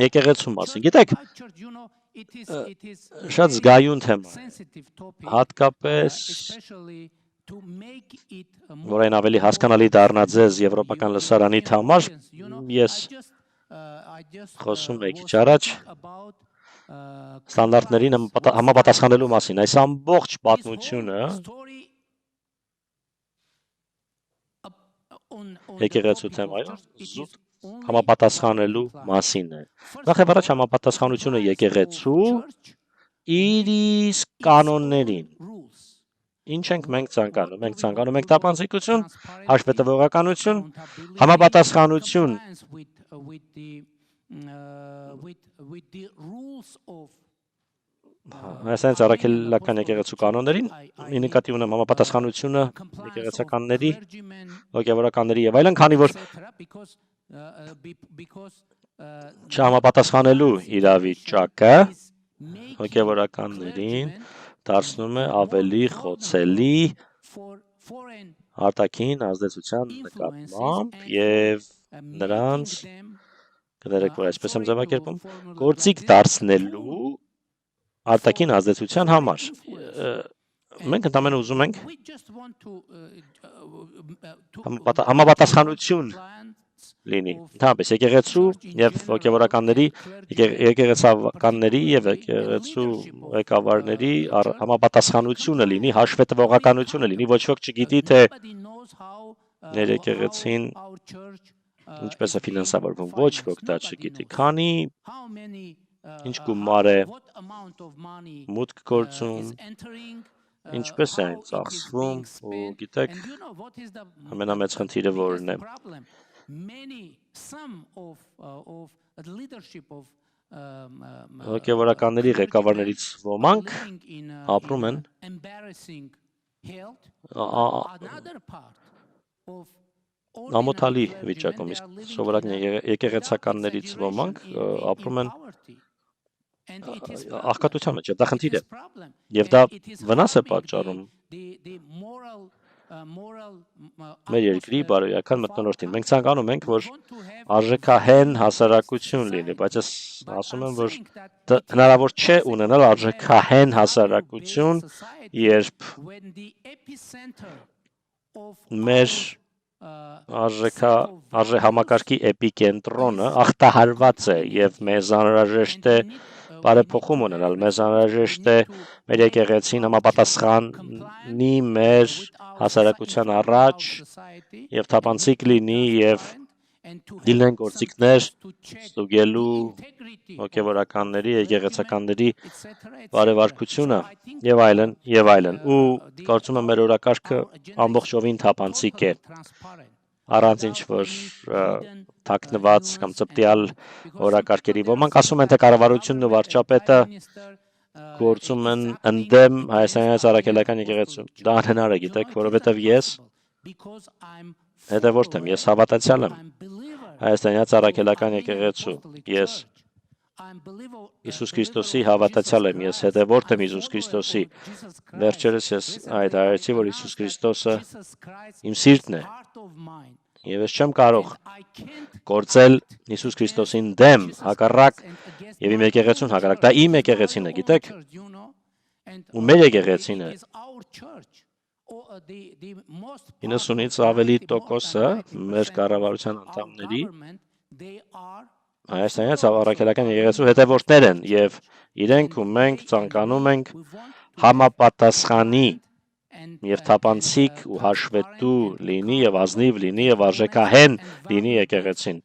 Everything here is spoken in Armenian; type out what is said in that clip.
եկեղեցու մասին։ Գիտեք, շատ զգայուն թեմա է, հատկապես որ այն ավելի հասկանալի դառնա ձեզ եվրոպական լսարանի համար, ես խոսում եի քիչ առաջ ստանդարտներին համապատասխանելու մասին, այս ամբողջ պատմությունը եկեղեցու թեմայով զուտ համապատասխանելու մասին է։ Նախ եւ առաջ համապատասխանությունը եկեղեցու իր իսկ կանոններին։ Ինչ ենք մենք ցանկանում։ Մենք ցանկանում ենք տապանցիկություն, հաշվետվողականություն, համապատասխանություն Այսինքն առաքելական եկեղեցու կանոններին, ի նկատի ունեմ համապատասխանությունը եկեղեցականների, հոգևորականների եւ այլն, քանի որ չհամապատասխանելու իրավիճակը հոգևորականներին դարձնում է ավելի խոցելի արտաքին ազդեցության նկատմամբ եւ նրանց կներեք, որ այսպես եմ ձևակերպում, գործիք դարձնելու արտաքին ազդեցության համար։ Մենք ընդամենը ուզում ենք համապատասխանություն լինի։ Ընդհանրապես եկեղեցու եւ հոգևորականների, եկեղեցականների եւ եկեղեցու ղեկավարների համապատասխանությունը լինի, հաշվետվողականությունը լինի, ոչ ոք չգիտի թե ներ եկեղեցին ինչպես է ֆինանսավորվում, ոչ ոք դա չգիտի, քանի ինչ գումար է մուտք գործում, ինչպես է այն ծախսվում, ու գիտեք, ամենամեծ խնդիրը որն է։ Հոգևորականների ղեկավարներից ոմանք ապրում են ամոթալի վիճակում, իսկ սովորական եկեղեցականներից ոմանք ապրում են աղքատության մեջ, դա խնդիր է, եւ դա վնաս է պատճառում մեր երկրի բարոյական մթնոլորտին։ Մենք ցանկանում ենք, որ արժեքահեն հասարակություն լինի, բայց ես ասում եմ, որ հնարավոր չէ ունենալ արժեքահեն հասարակություն, երբ մեր արժեհամակարգի էպիկենտրոնը ախտահարված է եւ մեզ անհրաժեշտ է բարեփոխում ունենալ, մեզ անհրաժեշտ է մեր եկեղեցին համապատասխանի մեր հասարակության առաջ եւ թափանցիկ լինի եւ դիլեն գործիքներ ստուգելու հոգևորականների, եկեղեցականների բարեվարկությունը եւ այլն, ու կարծում եմ մեր օրակարգը ամբողջովին թափանցիկ է, առանց ինչ որ թաքնված կամ ծպտյալ օրակարգերի։ Ոմանք ասում են, թե կառավարությունն ու վարչապետը գործում են ընդդեմ հայաստանյան առաքելական եկեղեցու։ Դա անհնար է, գիտեք, որովհետև ես հետևորդ եմ, ես հավատացյալ եմ հայաստանյան առաքելական եկեղեցու։ Ես Հիսուս Քրիստոսի հավատացյալ եմ, ես հետևորդ եմ Հիսուս Քրիստոսի։ Վերջերս ես հայտարարեցի, որ Հիսուս Քրիստոսը իմ սիրտն է։ Եվ ես չեմ կարող գործել Հիսուս Քրիստոսին դեմ, հակառակ եւ իմ եկեղեցուն հակառակ։ Դա իմ եկեղեցին է, գիտեք։ Ու մեր եկեղեցին է։ 90-ից ավելի տոկոսը մեր կառավարության անդամների հայաստանյան առաքելական եկեղեցու հետևորդներ են եւ իրենք ու մենք ցանկանում ենք համապատասխանի եւ թափանցիկ ու հաշվետու լինի եւ ազնիվ լինի եւ արժեքահեն լինի եկեղեցին։